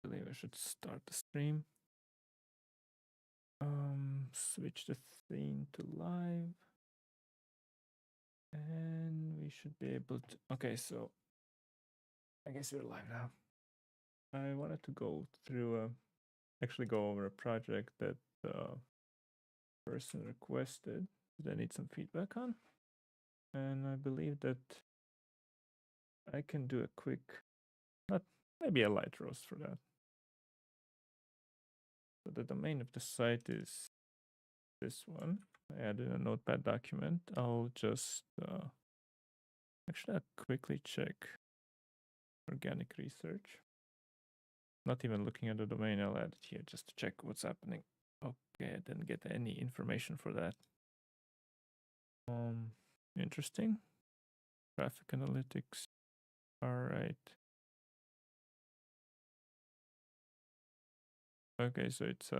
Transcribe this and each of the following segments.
believe I should start the stream. Switch the scene to live. And we should be able to... Okay, so I guess we're live now. I wanted to go through, actually go over a project that the person requested that I need some feedback on. And I believe that I can do a quick, not maybe a light roast for that. So the domain of the site is this one. I added a notepad document. I'll just, actually I'll quickly check organic research. Not even looking at the domain, I'll add it here just to check what's happening. Okay, I didn't get any information for that. Interesting. Traffic analytics. All right. Okay, so it's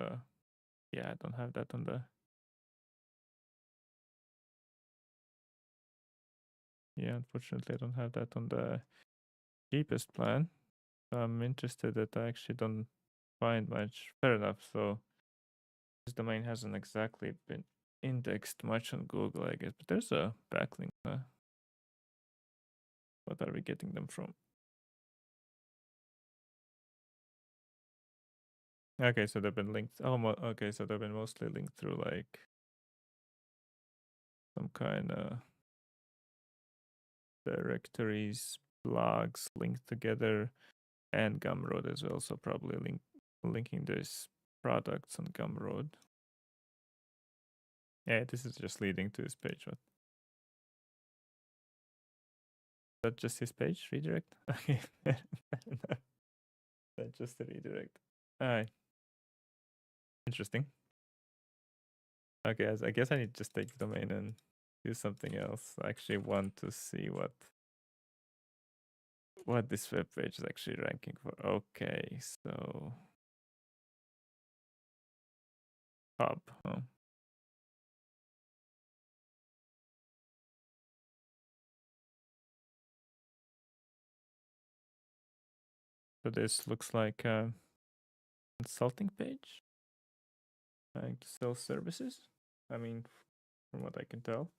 yeah, I don't have that on the... Yeah, unfortunately I don't have that on the cheapest plan. I'm interested that I actually don't find much. Fair enough. So this domain hasn't exactly been indexed much on Google, I guess, but there's a backlink. What are we getting them from? Okay, so they've been linked. Oh, okay, so they've been mostly linked through like some kind of directories, blogs linked together, and Gumroad as well. So probably linking these products on Gumroad. Yeah, this is just leading to his page. What? Is that just his page redirect? Okay, that's just a redirect. All right, interesting. Okay, I guess I need to just take the domain and do something else. I actually want to see what this web page is actually ranking for. Okay, so hub. Huh? So this looks like a consulting page, trying to sell services. I mean, from what I can tell.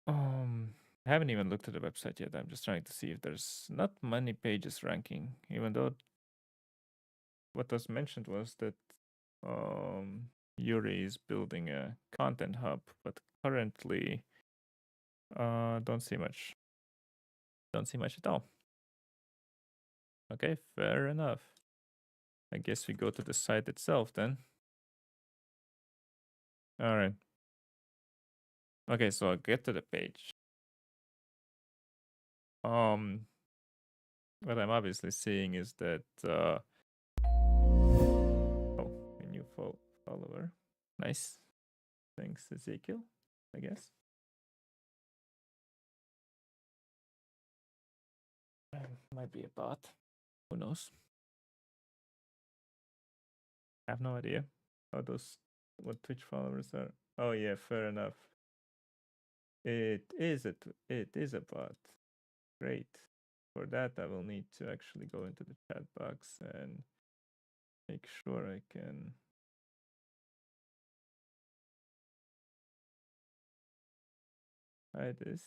I haven't even looked at the website yet. I'm just trying to see if there's not many pages ranking, even though what was mentioned was that Yuri is building a content hub, but currently don't see much. Don't see much at all. Okay, fair enough. I guess we go to the site itself then. All right. Okay, so I'll get to the page. What I'm obviously seeing is that oh, a new follower. Nice. Thanks, Ezekiel, I guess. Might be a bot. Who knows? I have no idea how what Twitch followers are. Oh yeah, fair enough. It is a bot. Great. For that, I will need to actually go into the chat box and make sure I can hide this.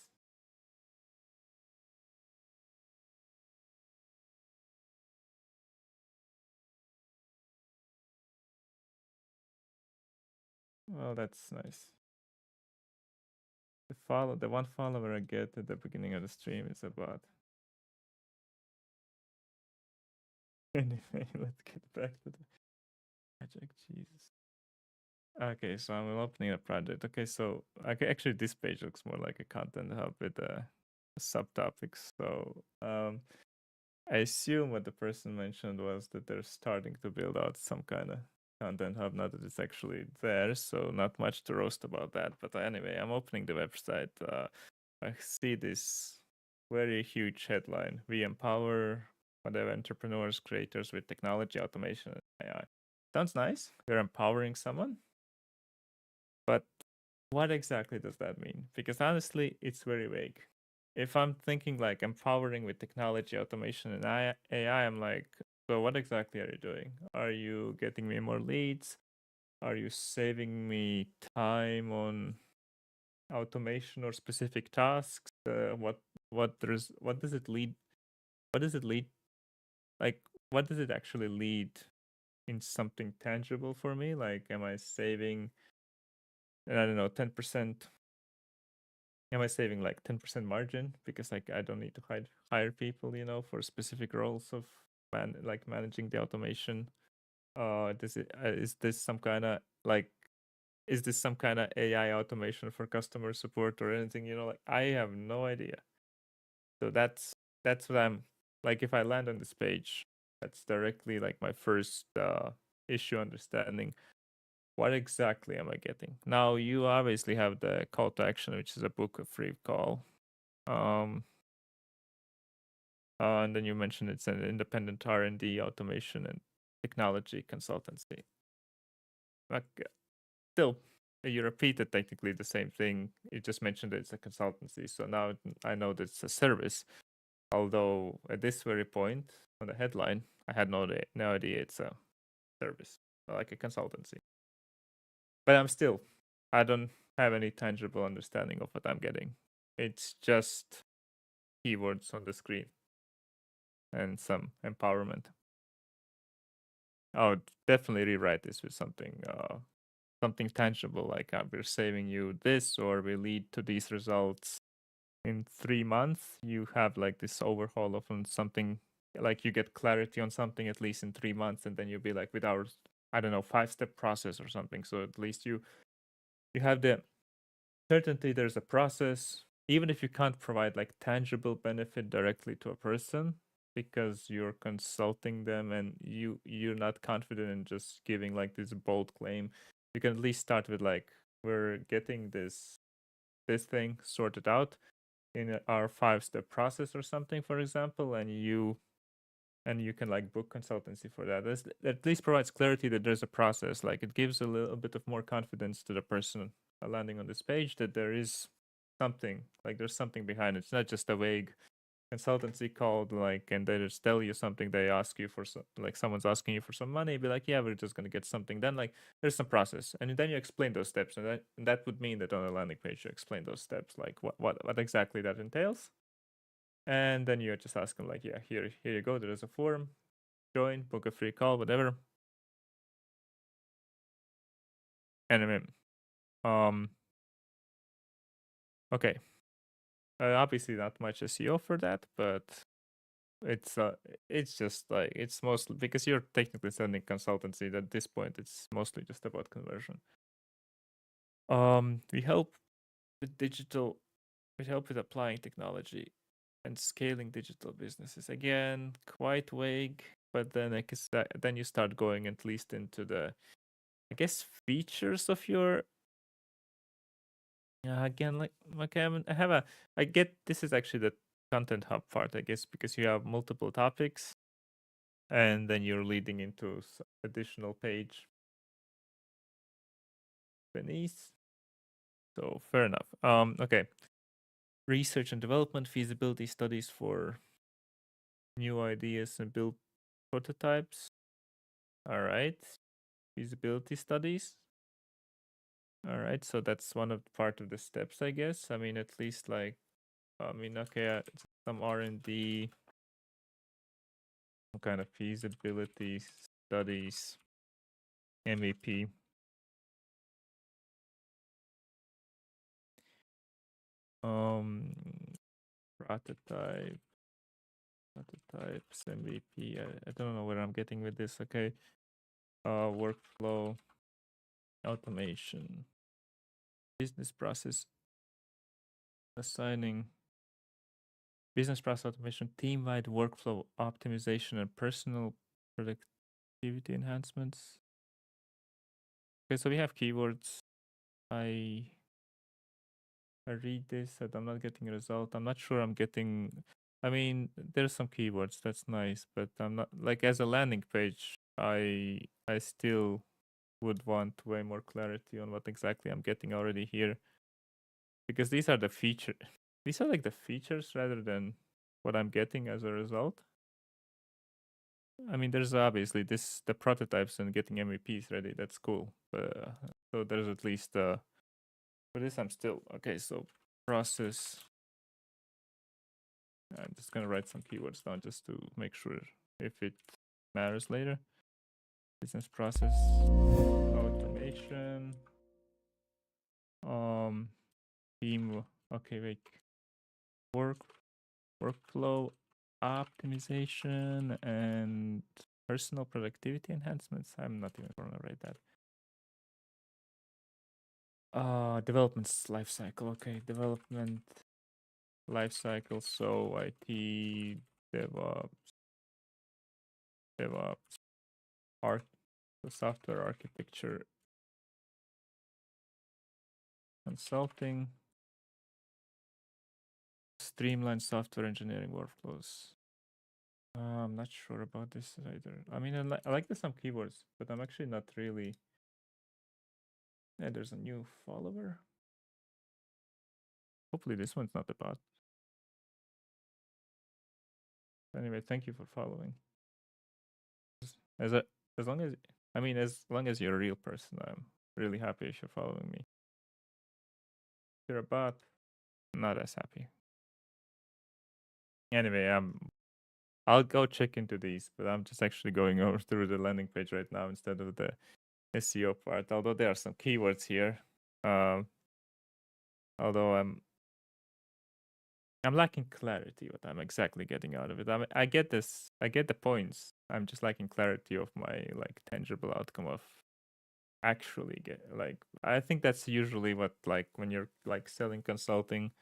Well, that's nice. The one follower I get at the beginning of the stream is a bot. Anyway, let's get back to the project. Jesus. Okay, so I'm opening a project. Okay, so actually this page looks more like a content hub with subtopics. So I assume what the person mentioned was that they're starting to build out some kind of content hub, not that it's actually there. So not much to roast about that. But anyway, I'm opening the website. I see this very huge headline: "We empower whatever entrepreneurs, creators with technology, automation, and AI." Sounds nice. We're empowering someone. But what exactly does that mean? Because honestly, it's very vague. if I'm thinking like empowering with technology, automation, and AI, I'm like, so what exactly are you doing? Are you getting me more leads? Are you saving me time on automation or specific tasks? What does it lead? What does it lead? Like, what does it actually lead in something tangible for me? Like, am I saving, I don't know, 10%? Am I saving like 10% margin because like I don't need to hire people, for specific roles of managing the automation? Is this some kind of like is this some kind of AI automation for customer support or anything? Like I have no idea. So that's what I'm like. If I land on this page, that's directly like my first issue understanding. What exactly am I getting? Now you obviously have the call to action, which is a book a free call. And then you mentioned it's an independent R&D, automation, and technology consultancy. Like, still, you repeated technically the same thing. You just mentioned that it's a consultancy. So now I know that it's a service. Although at this very point on the headline, I had no idea it's a service, like a consultancy. But I don't have any tangible understanding of what I'm getting. It's just keywords on the screen and some empowerment. I would definitely rewrite this with something tangible, like we're saving you this, or we lead to these results in 3 months. You have like this overhaul of something, like you get clarity on something at least in 3 months, and then you'll be like with our, I don't know, 5-step process or something. So at least you have the certainty there's a process, even if you can't provide like tangible benefit directly to a person because you're consulting them and you're not confident in just giving like this bold claim. You can at least start with like, we're getting this thing sorted out in our 5-step process or something, for example, and you can like book consultancy for that. This at least provides clarity that there's a process. Like it gives a little bit of more confidence to the person landing on this page that there is something, like there's something behind it. It's not just a vague consultancy called like, and they just tell you something. They ask you for some, like someone's asking you for some money, be like, yeah, we're just gonna get something done. Like there's some process, and then you explain those steps, and that would mean that on a landing page you explain those steps, like what exactly that entails. And then you just ask them like, yeah, here you go, there is a form, join, book a free call, whatever. And I mean, okay, obviously not much SEO for that, but it's just like, it's mostly because you're technically selling consultancy. At this point it's mostly just about conversion. We help with digital, we help with applying technology and scaling digital businesses. Again, quite vague, but then I guess then you start going at least into the, I guess, features of your. Yeah, again, like okay, I get this is actually the content hub part, I guess, because you have multiple topics, and then you're leading into additional page beneath. So fair enough. Okay. Research and development, feasibility studies for new ideas and build prototypes. All right. Feasibility studies. All right. So that's one of part of the steps, I guess. I mean, at least like, okay, some R&D, some kind of feasibility studies, MVP. Prototype, prototypes, MVP. I don't know where I'm getting with this. Okay. Workflow, automation, business process assigning, business process automation, team-wide workflow optimization, and personal productivity enhancements. Okay, so we have keywords. I read this and I'm not getting a result. I'm not sure I'm getting. I mean, there's some keywords. That's nice, but I'm not like, as a landing page. I still would want way more clarity on what exactly I'm getting already here, because these are the feature. these are like the features rather than what I'm getting as a result. I mean, there's obviously the prototypes and getting MVPs ready. That's cool. So there's at least for this I'm still okay. So process. I'm just gonna write some keywords down just to make sure if it matters later. Business process automation. Team. Okay, wait. Workflow optimization and personal productivity enhancements. I'm not even gonna write that. Development lifecycle. Okay, development lifecycle. So IT, DevOps, the software architecture, consulting, streamline software engineering workflows. I'm not sure about this either. I mean, I like the some keywords, but I'm actually not really. Yeah, there's a new follower. Hopefully this one's not a bot. Anyway, thank you for following. As long as as long as you're a real person, I'm really happy if you're following me. If you're a bot, not as happy. Anyway, I'll go check into these, but I'm just actually going over through the landing page right now instead of the SEO part. Although there are some keywords here, although I'm lacking clarity what I'm exactly getting out of it. I get this, I get the points. I'm just lacking clarity of my like tangible outcome of actually get like. I think that's usually what like when you're like selling consulting,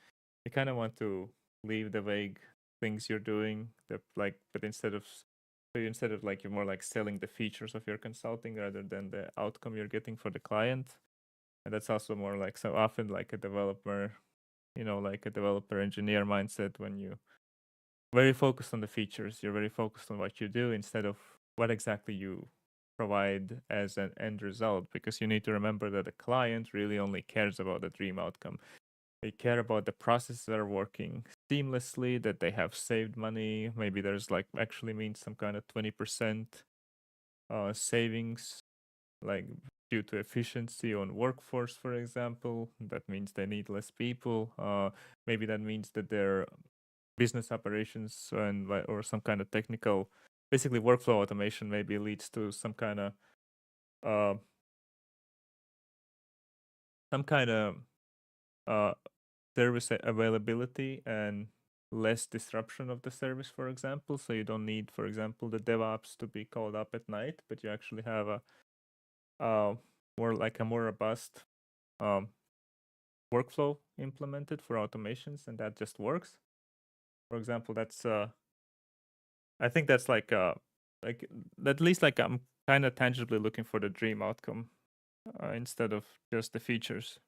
you kind of want to leave the vague things you're doing. But instead of like you're more like selling the features of your consulting rather than the outcome you're getting for the client. And that's also more like so often like a developer, like a developer engineer mindset when you very focused on the features, you're very focused on what you do instead of what exactly you provide as an end result, because you need to remember that the client really only cares about the dream outcome. They care about the processes that are working seamlessly, that they have saved money. Maybe there's like actually means some kind of 20% savings, like due to efficiency on workforce, for example. That means they need less people. Maybe that means that their business operations or some kind of technical, basically workflow automation, maybe leads to some kind of uh, service availability and less disruption of the service, for example. So you don't need, for example, the DevOps to be called up at night, but you actually have a more robust um, workflow implemented for automations, and that just works. For example, that's I think that's like at least like I'm kind of tangibly looking for the dream outcome instead of just the features.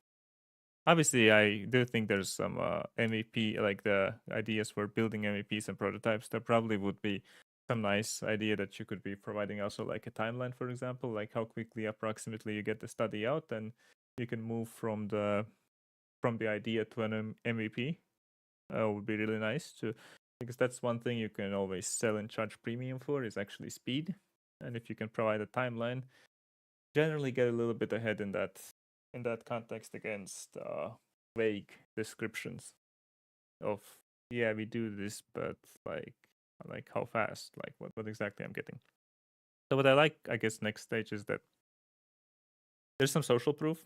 Obviously, I do think there's some MVP, like the ideas for building MVPs and prototypes. There probably would be some nice idea that you could be providing also like a timeline, for example, like how quickly approximately you get the study out, and you can move from the idea to an MVP. Would be really nice to, because that's one thing you can always sell and charge premium for is actually speed. And if you can provide a timeline, generally get a little bit ahead in that context against vague descriptions of, yeah, we do this, but like how fast, like what exactly I'm getting. So what I like, I guess, next stage is that there's some social proof.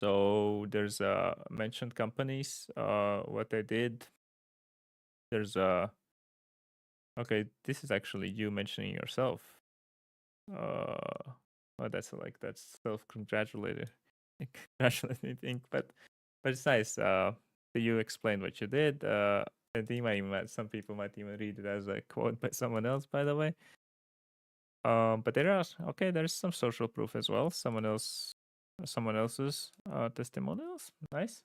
So there's mentioned companies, what they did. There's okay, this is actually you mentioning yourself. Oh, that's self-congratulating, congratulating, but it's nice. You explained what you did. And some people might even read it as a quote by someone else, by the way. But there's some social proof as well. Someone else's testimonials. Nice.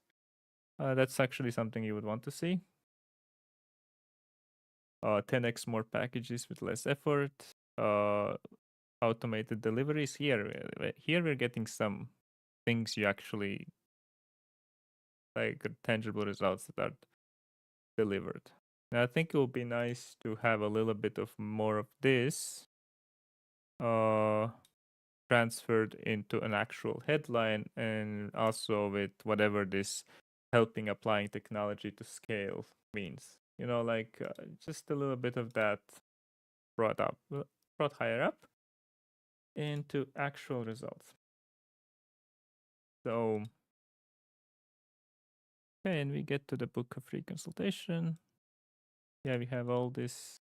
That's actually something you would want to see. 10x more packages with less effort. Automated deliveries. Here we're getting some things you actually like tangible results that are delivered. And I think it would be nice to have a little bit of more of this transferred into an actual headline, and also with whatever this helping applying technology to scale means. Like just a little bit of that brought higher up into actual results. So, okay, and we get to the book of free consultation. Yeah, we have all this.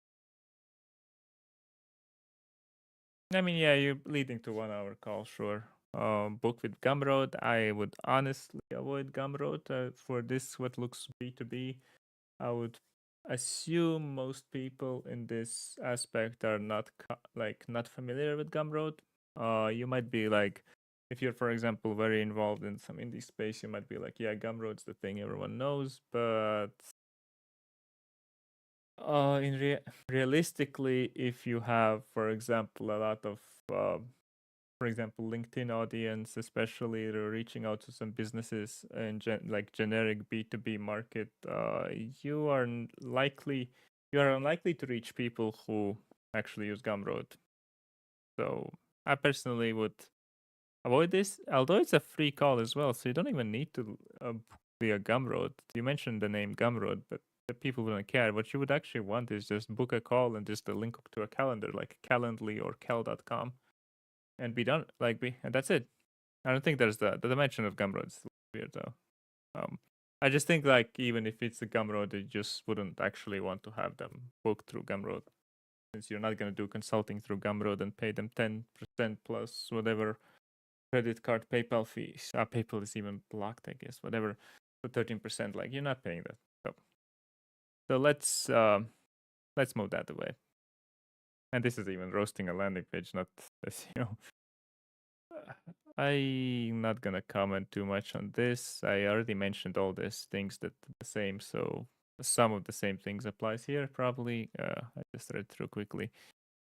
I mean, yeah, you're leading to 1 hour call, sure. Book with Gumroad. I would honestly avoid Gumroad for this, what looks B2B. I would assume most people in this aspect are not familiar with Gumroad. You might be like, if you're, for example, very involved in some indie space, you might be like, yeah, Gumroad's the thing everyone knows. But realistically, if you have, for example, a lot of for example, LinkedIn audience, especially they're reaching out to some businesses and like generic B2B market, you are unlikely to reach people who actually use Gumroad. So I personally would avoid this, although it's a free call as well, so you don't even need to be a Gumroad. You mentioned the name Gumroad, but the people wouldn't care. What you would actually want is just book a call and just a link to a calendar like Calendly or Cal.com and be done. And that's it. I don't think there's the dimension of Gumroad is weird though. I just think like even if it's a Gumroad, you just wouldn't actually want to have them booked through Gumroad, since you're not gonna do consulting through Gumroad and pay them 10% plus whatever credit card PayPal fees. PayPal is even blocked, I guess. Whatever, so 13%. Like you're not paying that. So let's move that away. And this is even roasting a landing page, not SEO. I'm not gonna comment too much on this. I already mentioned all these things that the same, so some of the same things applies here probably. I just read through quickly.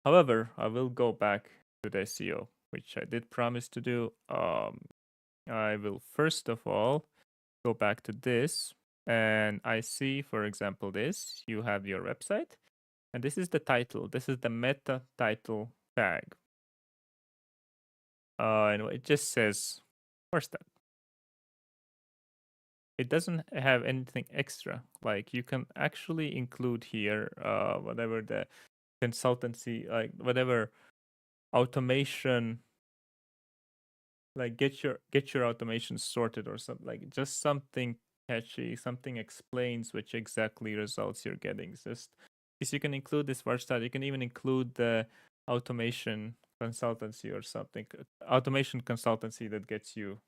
However, I will go back to the SEO, which I did promise to do. I will first of all go back to this, and I see, for example, this. You have your website, and this is the title. This is the meta title tag. And it just says first step. It doesn't have anything extra. Like you can actually include here whatever the consultancy, like whatever automation, like get your automation sorted or something, like just something catchy, something explains which exactly results you're getting. It's just because you can include this start, you can even include the automation consultancy or something, automation consultancy that gets you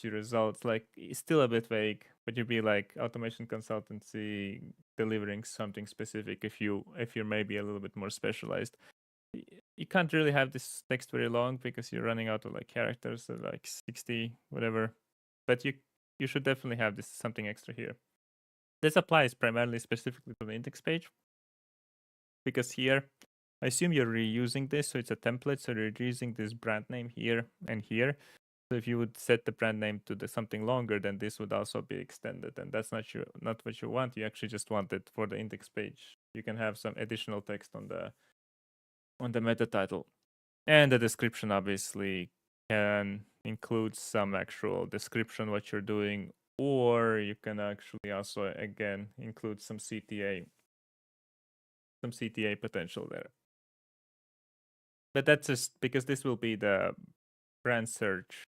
results. Like it's still a bit vague, but you'd be like automation consultancy delivering something specific if you're maybe a little bit more specialized. You can't really have this text very long because you're running out of like characters, so like 60 whatever, but you should definitely have this something extra here. This applies primarily specifically to the index page, because here I assume you're reusing this, so it's a template, so you're using this brand name here and here. So if you would set the brand name to something longer, then this would also be extended, and that's not what you want. You actually just want it for the index page. You can have some additional text on the meta title, and the description obviously can include some actual description what you're doing, or you can actually also again include some CTA potential there. But that's just because this will be the brand search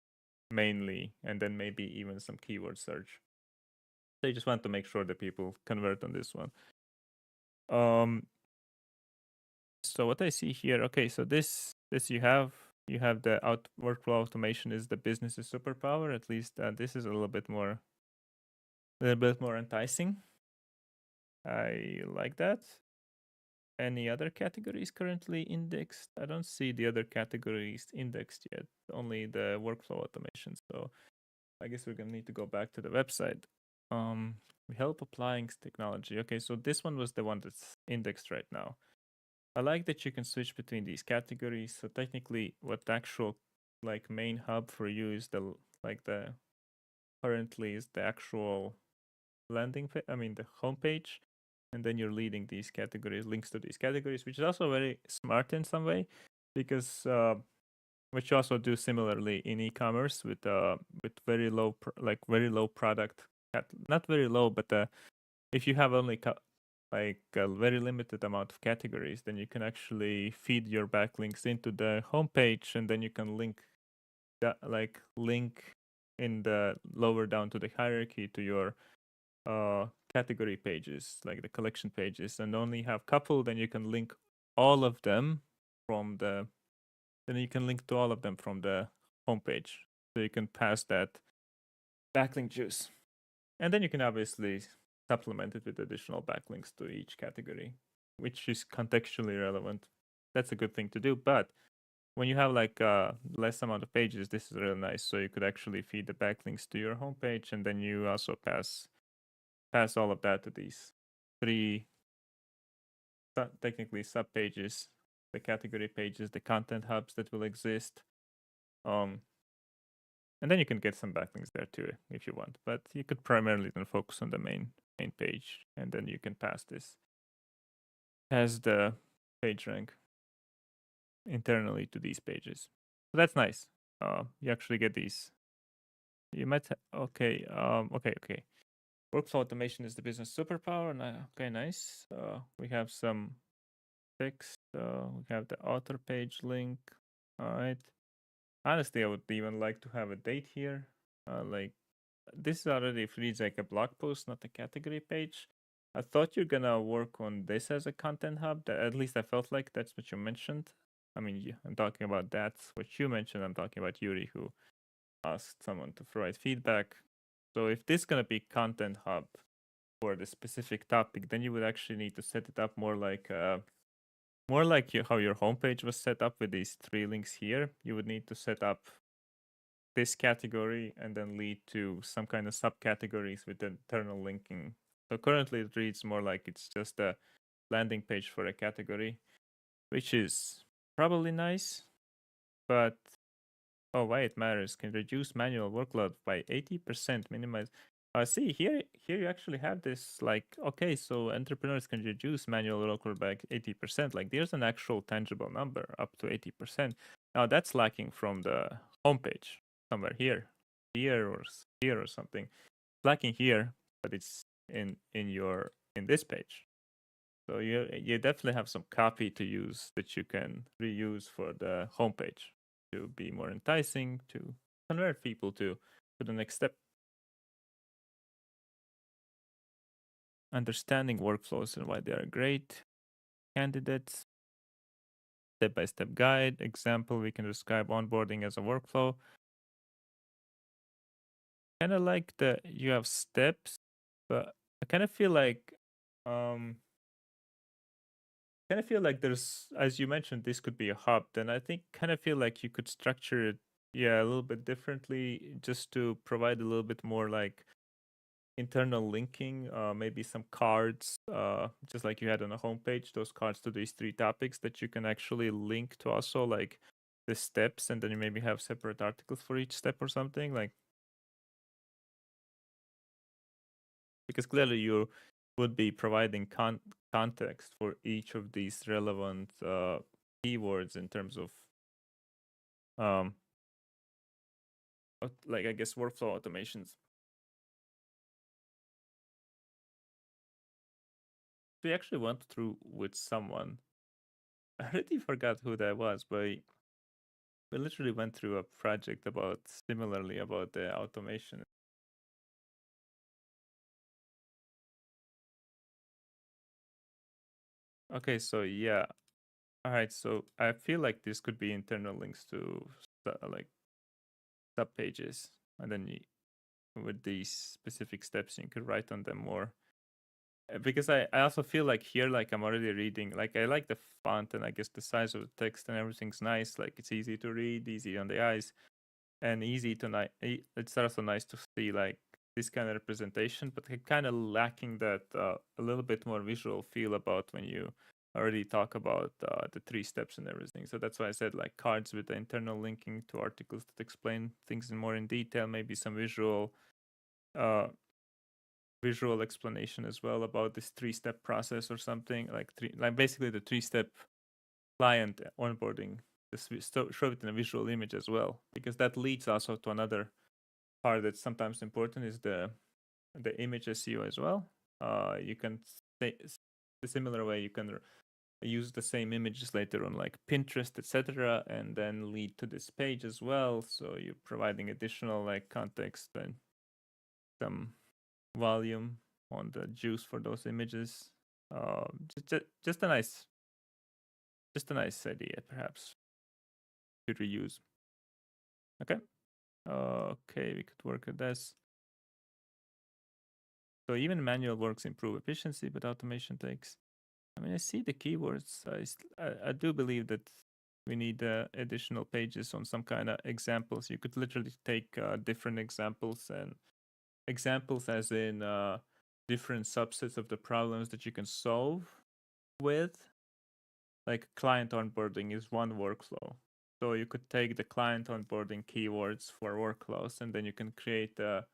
mainly, and then maybe even some keyword search. So you just want to make sure that people convert on this one. So what I see here, okay, so this you have the workflow automation is the business's superpower. At least this is a little bit more enticing. I like that. Any other categories currently indexed? I don't see the other categories indexed yet, only the workflow automation. So I guess we're gonna need to go back to the website. We help applying technology. Okay, so this one was the one that's indexed right now. I like that you can switch between these categories. So technically, what the actual like main hub for you is the currently is the actual the homepage, and then you're leading these categories, links to these categories, which is also very smart in some way, because which you also do similarly in e-commerce with very low very low product, not very low, but if you have only like a very limited amount of categories, then you can actually feed your backlinks into the homepage, and then you can link that link in the lower down to the hierarchy to your category pages, like the collection pages, and only have couple, then you can link all of them from the then you can link to all of them from the homepage. So you can pass that backlink juice. And then you can obviously supplement it with additional backlinks to each category, which is contextually relevant. That's a good thing to do. But when you have like less amount of pages, this is really nice. So you could actually feed the backlinks to your homepage, and then you also pass all of that to these three technically sub pages, the category pages, the content hubs that will exist. And then you can get some backlinks there too if you want. But you could primarily then focus on the main page, and then you can pass this as the page rank internally to these pages. So that's nice. You actually get these. You might okay. Okay. Workflow automation is the business superpower. Okay, nice. We have some text. We have the author page link. All right. Honestly, I would even like to have a date here. Like this already reads like a blog post, not a category page. I thought you're gonna work on this as a content hub. At least I felt like that's what you mentioned. I mean, I'm talking about that's what you mentioned. I'm talking about Yuri, who asked someone to provide feedback. So if this is gonna be content hub for the specific topic, then you would actually need to set it up more like how your homepage was set up with these three links here. You would need to set up this category and then lead to some kind of subcategories with internal linking. So currently it reads more like it's just a landing page for a category, which is probably nice, but oh, why it matters. Can reduce manual workload by 80%, minimize. See here you actually have this like, okay, so entrepreneurs can reduce manual workload by 80%. Like there's an actual tangible number up to 80%. Now that's lacking from the homepage somewhere here or something. It's lacking here, but it's in this page. So you definitely have some copy to use that you can reuse for the homepage to be more enticing, to convert people to the next step. Understanding workflows and why they are great. Candidates. Step-by-step guide. Example, we can describe onboarding as a workflow. Kind of like you have steps, but I kind of feel like there's, as you mentioned, this could be a hub. Then I think kind of feel like you could structure it, a little bit differently, just to provide a little bit more like internal linking, maybe some cards, just like you had on a homepage, those cards to these three topics that you can actually link to also like the steps, and then you maybe have separate articles for each step or something, like, because clearly you would be providing context for each of these relevant keywords in terms of like I guess workflow automations. We actually went through with someone. I already forgot who that was, but we literally went through a project about similarly about the automation. Okay, so yeah. All right, so I feel like this could be internal links to like sub pages, and then with these specific steps, you could write on them more. Because I also feel like here, like I'm already reading, like I like the font, and I guess the size of the text and everything's nice. Like it's easy to read, easy on the eyes, and easy to it's also nice to see like this kind of representation, but kind of lacking that a little bit more visual feel about when you already talk about the three steps and everything. So that's why I said like cards with the internal linking to articles that explain things in more in detail, maybe some visual visual explanation as well about this 3-step process or something, like basically the 3-step client onboarding. Just show it in a visual image as well, because that leads also to another part that's sometimes important, is the image SEO as well. You can say the similar way you can use the same images later on, like Pinterest, etc., and then lead to this page as well. So you're providing additional like context and some volume on the juice for those images. Just a nice, idea, perhaps, to reuse. Okay. Okay, we could work at this. So even manual works improve efficiency, but automation takes. I mean, I see the keywords. I do believe that we need additional pages on some kind of examples. You could literally take different examples, and examples as in different subsets of the problems that you can solve with. Like client onboarding is one workflow. So you could take the client onboarding keywords for workflows, and then you can create a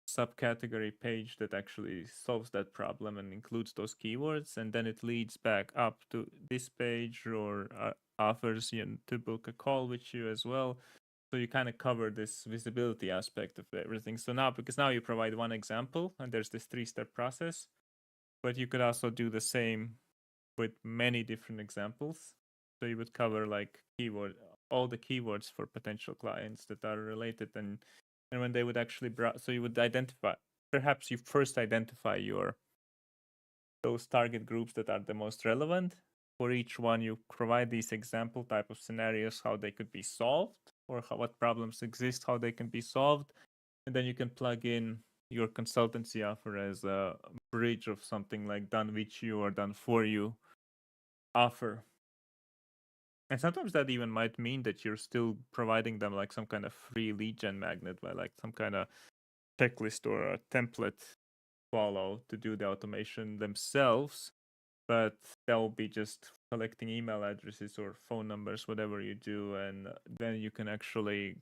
subcategory page that actually solves that problem and includes those keywords, and then it leads back up to this page, or offers you to book a call with you as well. So you kind of cover this visibility aspect of everything. So now, because now you provide one example and there's this 3-step process, but you could also do the same with many different examples. So you would cover like all the keywords for potential clients that are related, and when they would actually browse, so you would identify, perhaps you first identify those target groups that are the most relevant. For each one, you provide these example type of scenarios, how they could be solved, or what problems exist, how they can be solved, and then you can plug in your consultancy offer as a bridge of something like done with you or done for you offer. And sometimes that even might mean that you're still providing them like some kind of free lead gen magnet, by like some kind of checklist or a template follow to do the automation themselves, but that will be just collecting email addresses or phone numbers, whatever you do, and then you can actually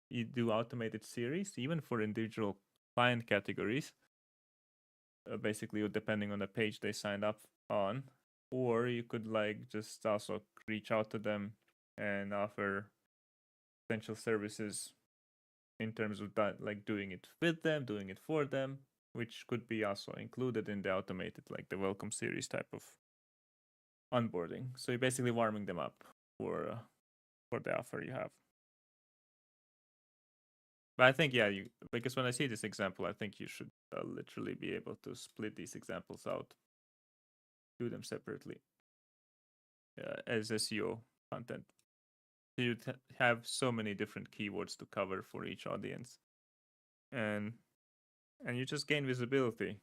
you do automated series even for individual client categories, basically depending on the page they signed up on. Or you could like just also reach out to them and offer potential services in terms of that, like doing it with them, doing it for them, which could be also included in the automated, like the welcome series type of onboarding. So you're basically warming them up for the offer you have. But I think, yeah, because when I see this example, I think you should literally be able to split these examples out, do them separately as SEO content. You'd have so many different keywords to cover for each audience, and you just gain visibility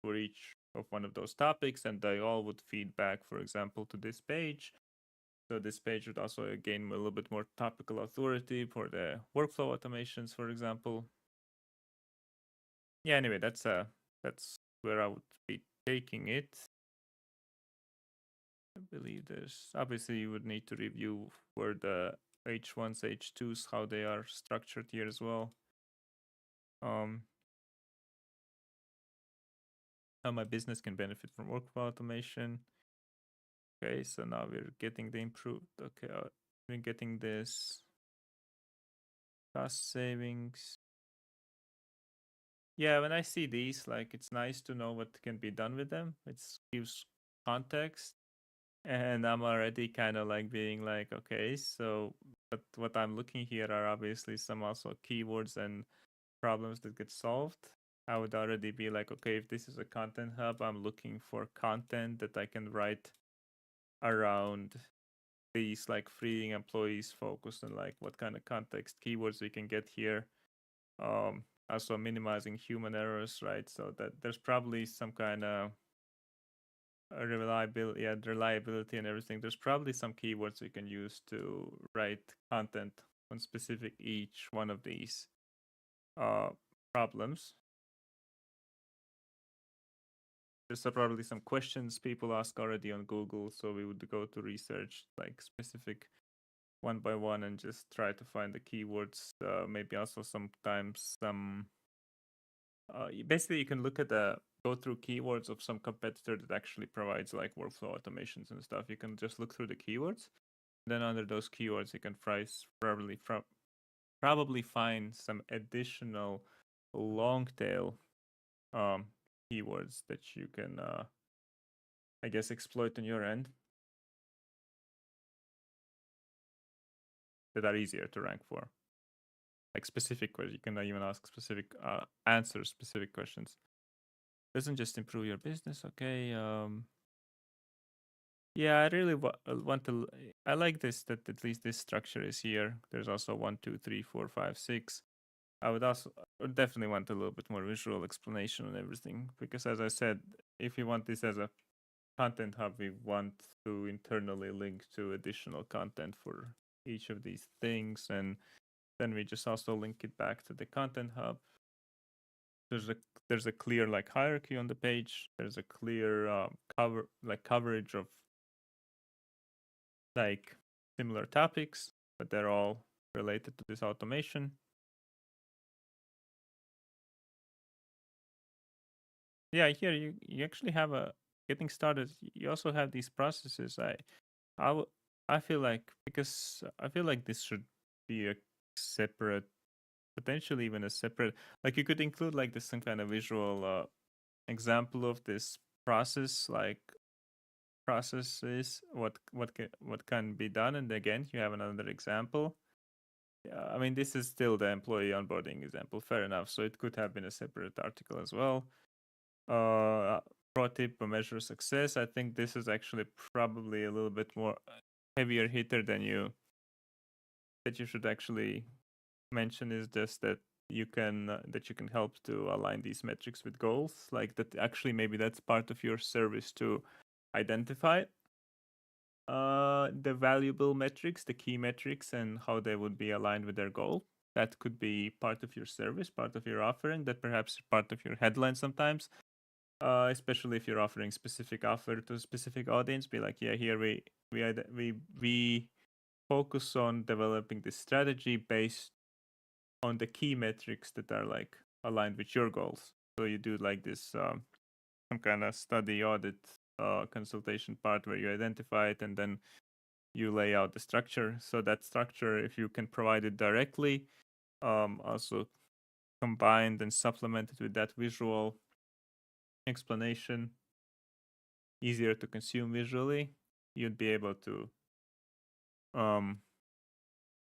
for each of one of those topics, and they all would feed back, for example, to this page. So this page would also gain a little bit more topical authority for the workflow automations, for example. Yeah, anyway, that's where I would be taking it. I believe there's obviously you would need to review where the H1s, H2s, how they are structured here as well. How my business can benefit from workflow automation. Okay, so now we're getting the improved. Okay, we're getting this cost savings. Yeah, when I see these, like it's nice to know what can be done with them. It gives context, and I'm already kind of like being like, okay, so but what I'm looking here are obviously some also keywords and problems that get solved. I would already be like, okay, if this is a content hub, I'm looking for content that I can write around these, like freeing employees focus on like what kind of context keywords we can get here. Also minimizing human errors, right? So that there's probably some kind of reliability and everything. There's probably some keywords we can use to write content on specific each one of these problems. There's probably some questions people ask already on Google, so we would go to research like specific one by one and just try to find the keywords. Maybe also sometimes some basically you can look at the go through keywords of some competitor that actually provides like workflow automations and stuff. You can just look through the keywords. Then under those keywords, you can probably find some additional long tail um, keywords that you can, I guess, exploit on your end that are easier to rank for. Like specific questions, you can even ask specific answer specific questions. Doesn't just improve your business, okay? Yeah, I really want to. I like this that at least this structure is here. There's also 1, 2, 3, 4, 5, 6. I would definitely want a little bit more visual explanation on everything because, as I said, if you want this as a content hub, we want to internally link to additional content for each of these things, and then we just also link it back to the content hub. There's a clear like hierarchy on the page. There's a clear coverage of like similar topics, but they're all related to this automation. Yeah, here you actually have a getting started. You also have these processes. I w- I feel like because I feel like this should be a separate, potentially even a separate. Like you could include like this some kind of visual example of this process, like processes, what can be done, and again you have another example. Yeah, I mean this is still the employee onboarding example. Fair enough. So it could have been a separate article as well. Pro tip or measure success. I think this is actually probably a little bit more heavier hitter than that you should actually mention is just that you can help to align these metrics with goals. Like that actually maybe that's part of your service to identify the valuable metrics, the key metrics, and how they would be aligned with their goal. That could be part of your service, part of your offering, that perhaps part of your headline sometimes. Especially if you're offering specific offer to a specific audience, be like, yeah, here we focus on developing this strategy based on the key metrics that are like aligned with your goals. So you do like this some kind of study audit consultation part where you identify it and then you lay out the structure. So that structure, if you can provide it directly, also combined and supplemented with that visual explanation, easier to consume visually, you'd be able to um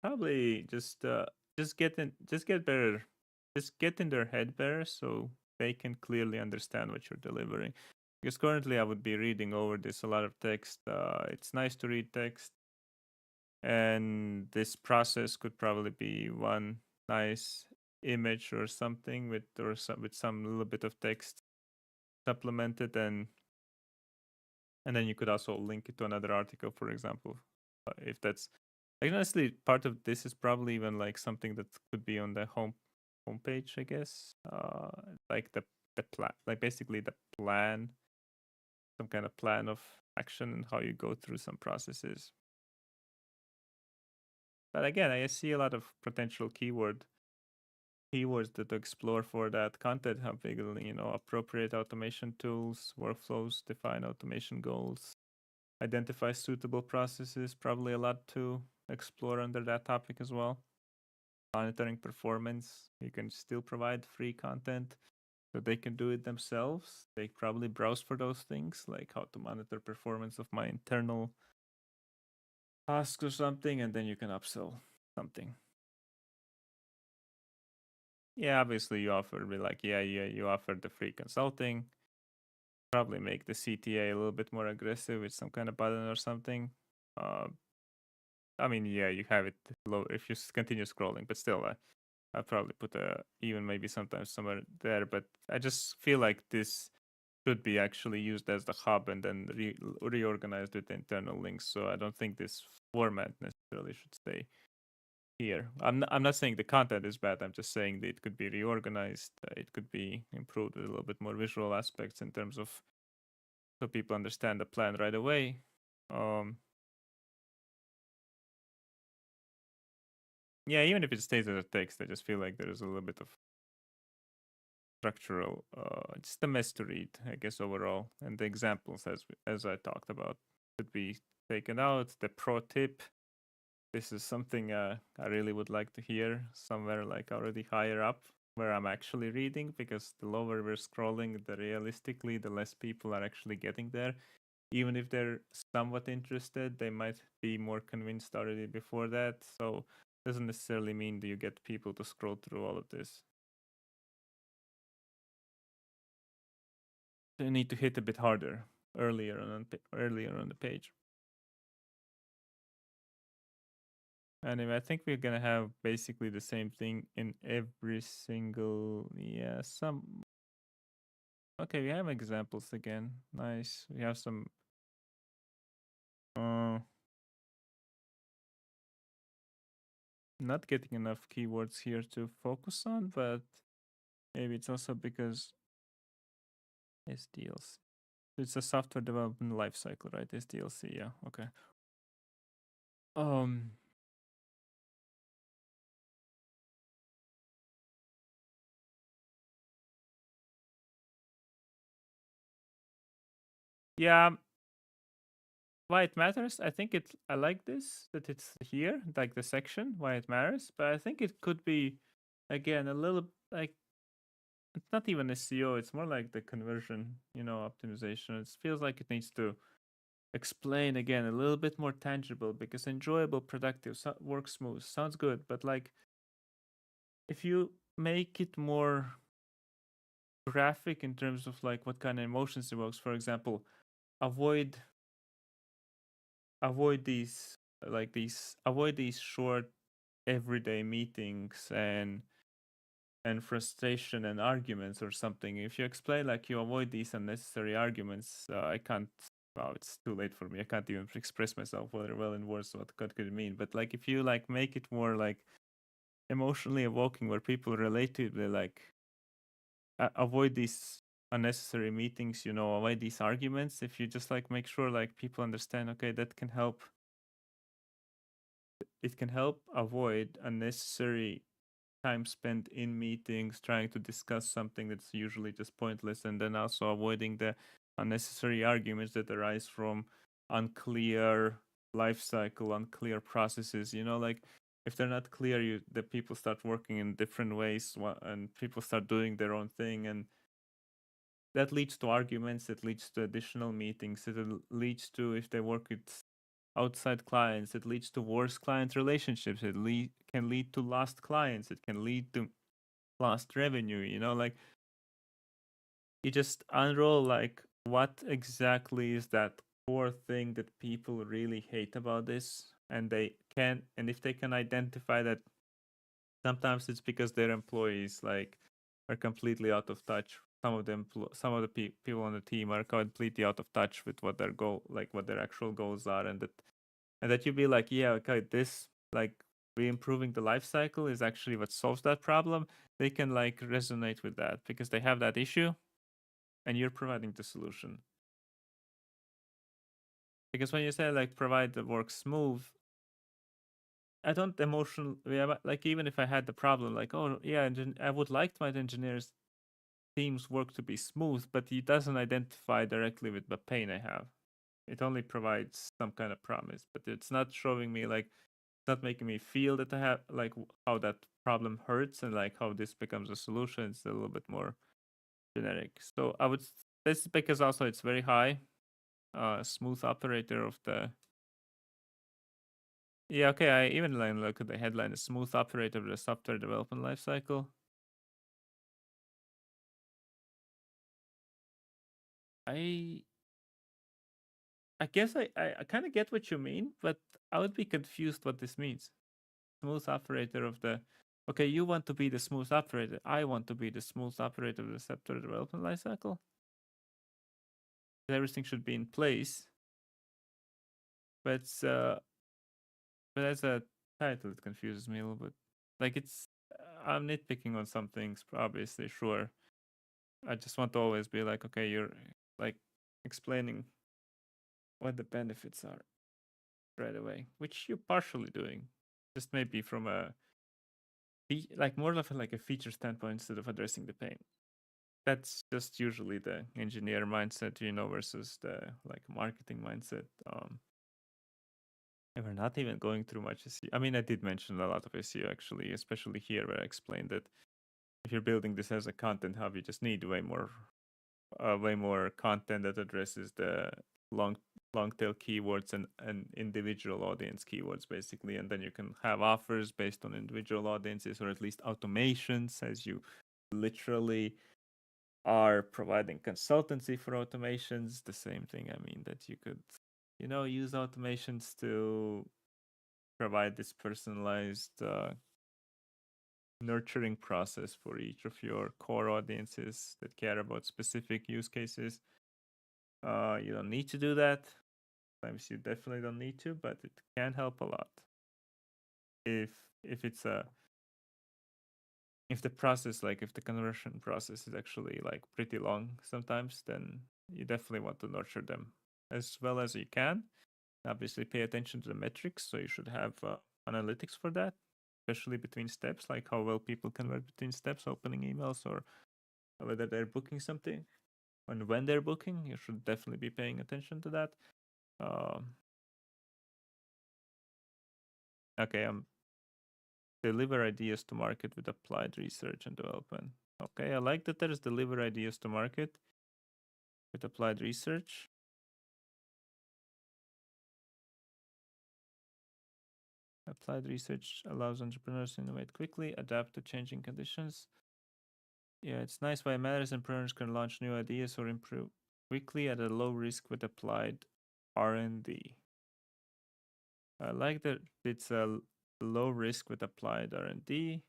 probably just get better, just get in their head better so they can clearly understand what you're delivering. Because currently I would be reading over this a lot of text. It's nice to read text, and this process could probably be one nice image or something with some little bit of text supplemented, and then you could also link it to another article, for example, if that's like honestly part of this is probably even like something that could be on the homepage, I guess. Like the plan, like basically the plan, some kind of plan of action and how you go through some processes. But again, I see a lot of potential keywords that to explore for that content hub. Appropriate automation tools, workflows, define automation goals, identify suitable processes. Probably a lot to explore under that topic as well. Monitoring performance. You can still provide free content so they can do it themselves. They probably browse for those things, like how to monitor performance of my internal tasks or something, and then you can upsell something. Yeah, obviously you offer you offer the free consulting. Probably make the CTA a little bit more aggressive with some kind of button or something. I mean, yeah, you have it low if you continue scrolling, but still, I probably put even maybe sometimes somewhere there. But I just feel like this should be actually used as the hub and then reorganized with the internal links. So I don't think this format necessarily should stay here. I'm not saying the content is bad. I'm just saying that it could be reorganized. It could be improved with a little bit more visual aspects in terms of so people understand the plan right away. Yeah, even if it stays as a text, I just feel like there is a little bit of structural. Just a mess to read, I guess, overall. And the examples, as I talked about, should be taken out. The pro tip. This is something I really would like to hear somewhere like already higher up where I'm actually reading, because the lower we're scrolling, the realistically, the less people are actually getting there. Even if they're somewhat interested, they might be more convinced already before that. So doesn't necessarily mean that you get people to scroll through all of this. So you need to hit a bit harder earlier on the page. Anyway, I think we're gonna have basically the same thing in every single, yeah, some. Okay, we have examples again. Nice. We have some not getting enough keywords here to focus on, but maybe it's also because SDLC. It's a software development lifecycle, right? SDLC, yeah. Okay. Um yeah, why it matters, I think I like this that it's here, like the section, why it matters, but I think it could be again a little like it's not even SEO, it's more like the conversion, optimization. It feels like it needs to explain again a little bit more tangible, because enjoyable, productive, work smooth sounds good, but like if you make it more graphic in terms of like what kind of emotions it evokes, for example, avoid avoid these short everyday meetings and frustration and arguments or something. If you explain like you avoid these unnecessary arguments, I can't. Well, it's too late for me. I can't even express myself well in words. What could it mean? But like, if you like make it more like emotionally evoking, where people relate to it, they like avoid these unnecessary meetings. Avoid these arguments. If you just like make sure like people understand, okay, that can help. It can help avoid unnecessary time spent in meetings trying to discuss something that's usually just pointless, and then also avoiding the unnecessary arguments that arise from unclear life cycle, unclear processes. Like if they're not clear, the people start working in different ways, and people start doing their own thing, and that leads to arguments, it leads to additional meetings, it leads to, if they work with outside clients, it leads to worse client relationships, it can lead to lost clients, it can lead to lost revenue. Like you just unroll like what exactly is that core thing that people really hate about this, and if they can identify that sometimes it's because their employees like are completely out of touch. Some of the people on the team are completely out of touch with what what their actual goals are, and that you be like, yeah, okay, this like re-improving the life cycle is actually what solves that problem. They can like resonate with that because they have that issue, and you're providing the solution. Because when you say like provide the work smooth, I don't like, even if I had the problem, like, oh yeah, I would like my engineers team's work to be smooth, but it doesn't identify directly with the pain I have. It only provides some kind of promise, but it's not showing me like, it's not making me feel that I have like how that problem hurts and like how this becomes a solution. It's a little bit more generic. So this is because also it's very high, smooth operator of the. Yeah, okay. I even look at the headline: a smooth operator of the software development lifecycle. I guess I kind of get what you mean, but I would be confused what this means. Smooth operator of the. Okay, you want to be the smooth operator. I want to be the smooth operator of the software development lifecycle. Everything should be in place, but as a title, it confuses me a little bit. Like I'm nitpicking on some things, obviously, sure. I just want to always be like, okay, you're like explaining what the benefits are right away, which you're partially doing, just maybe from a like more of like a feature standpoint instead of addressing the pain. that's just usually the engineer mindset, versus the like marketing mindset. And we're not even going through much SEO. I mean, I did mention a lot of SEO actually, especially here where I explained that if you're building this as a content hub, you just need way more content that addresses the long long tail keywords and individual audience keywords basically, and then you can have offers based on individual audiences, or at least automations, as you literally are providing consultancy for automations. The same thing, I mean, that you could use automations to provide this personalized nurturing process for each of your core audiences that care about specific use cases. You don't need to do that. Sometimes you definitely don't need to, but it can help a lot. If if it's a if the process, like if the conversion process is actually like pretty long sometimes, then you definitely want to nurture them as well as you can. Obviously, pay attention to the metrics, so you should have analytics for that, especially between steps, like how well people convert between steps, opening emails, or whether they're booking something. And when they're booking, you should definitely be paying attention to that. Okay, deliver ideas to market with applied research and development. Okay, I like that there's deliver ideas to market with applied research. Applied research allows entrepreneurs to innovate quickly, adapt to changing conditions. Yeah, it's nice why matters entrepreneurs can launch new ideas or improve quickly at a low risk with applied R&D. I like that it's a low risk with applied R&D.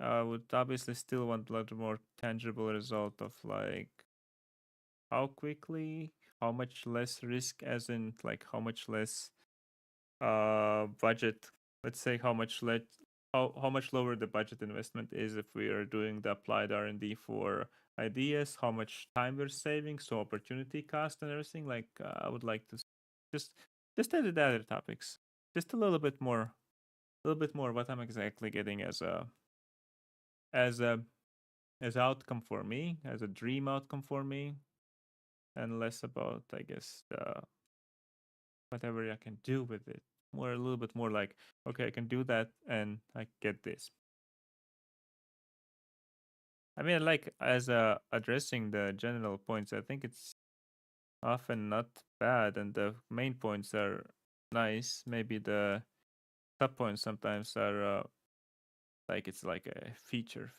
I would obviously still want a lot more tangible result of like how quickly, how much less risk, as in like how much less budget. Let's say how much lower the budget investment is if we are doing the applied R&D for ideas, how much time we're saving, so opportunity cost and everything. Like I would like to just edit the other topics, just a little bit more what I'm exactly getting as a as outcome for me, as a dream outcome for me, and less about, I guess, whatever I can do with it. More a little bit more like, okay, I can do that and I get this. I mean, like as addressing the general points, I think it's often not bad, and the main points are nice. Maybe the sub points sometimes are like it's like a feature.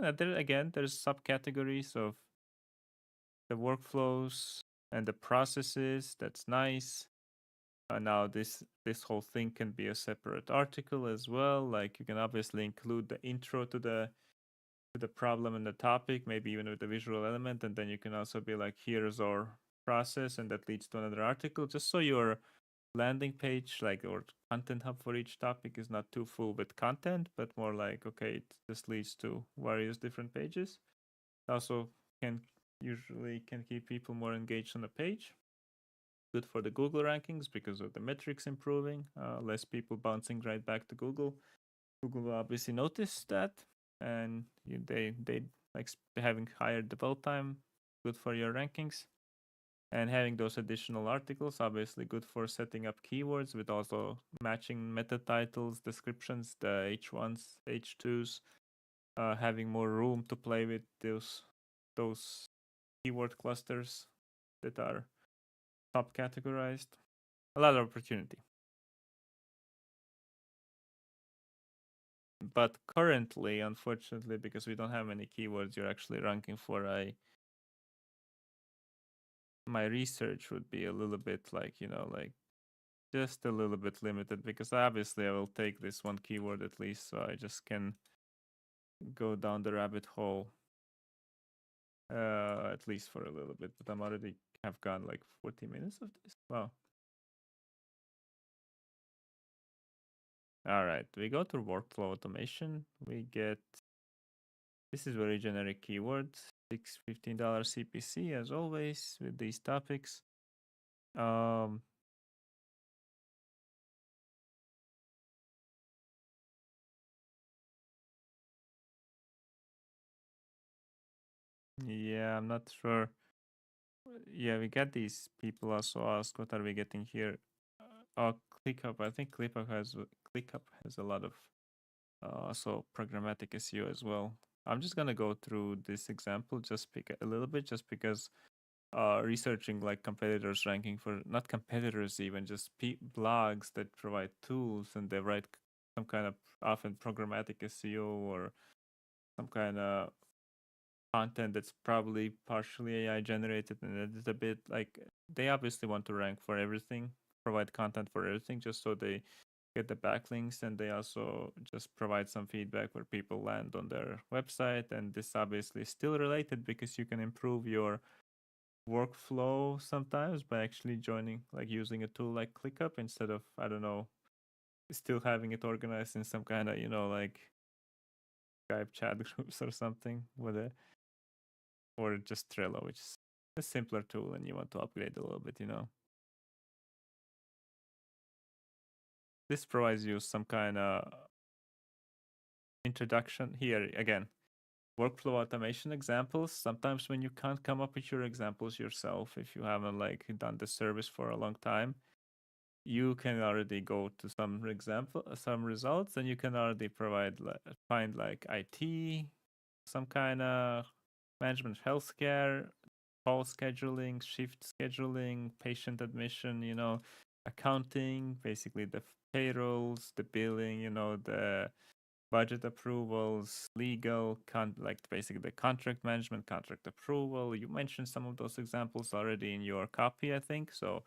There again, there's subcategories of the workflows and the processes. That's nice. Now this whole thing can be a separate article as well. Like you can obviously include the intro to the problem and the topic, maybe even with a visual element, and then you can also be like, here's our process, and that leads to another article, just so your landing page, like, or content hub for each topic is not too full with content, but more like, okay, it just leads to various different pages. Also can keep people more engaged on the page. Good for the Google rankings because of the metrics improving, less people bouncing right back to Google. Google will obviously notice that, and they like having higher develop time. Good for your rankings, and having those additional articles obviously good for setting up keywords with also matching meta titles, descriptions, the H1s, H2s, having more room to play with those keyword clusters that are top categorized. A lot of opportunity. But currently, unfortunately, because we don't have many keywords you're actually ranking for, my research would be a little bit like, like just a little bit limited, because obviously I will take this one keyword at least, so I just can go down the rabbit hole at least for a little bit. But I'm already have gone like 40 minutes of this. Wow. All right, we go to workflow automation. We get, this is very generic keywords, $15 CPC as always with these topics. Yeah, I'm not sure. Yeah, we get these people also ask, what are we getting here? Oh, ClickUp. I think ClickUp has a lot of also programmatic SEO as well. I'm just gonna go through this example, just pick a little bit, just because researching like competitors ranking for not competitors even just blogs that provide tools and they write some kind of often programmatic SEO or some kind of content that's probably partially AI generated and it's a bit like they obviously want to rank for everything, provide content for everything just so they get the backlinks and they also just provide some feedback where people land on their website and this obviously is still related because you can improve your workflow sometimes by actually joining like using a tool like ClickUp instead of I don't know still having it organized in some kind of like Skype chat groups or something with it or just Trello which is a simpler tool and you want to upgrade a little bit. This provides you some kind of introduction here again workflow automation examples. Sometimes when you can't come up with your examples yourself if you haven't like done the service for a long time, you can already go to some results and you can already find like IT, some kind of management healthcare, call scheduling, shift scheduling, patient admission, accounting, basically the payrolls, the billing, the budget approvals, legal, like basically the contract management, contract approval. You mentioned some of those examples already in your copy, I think. So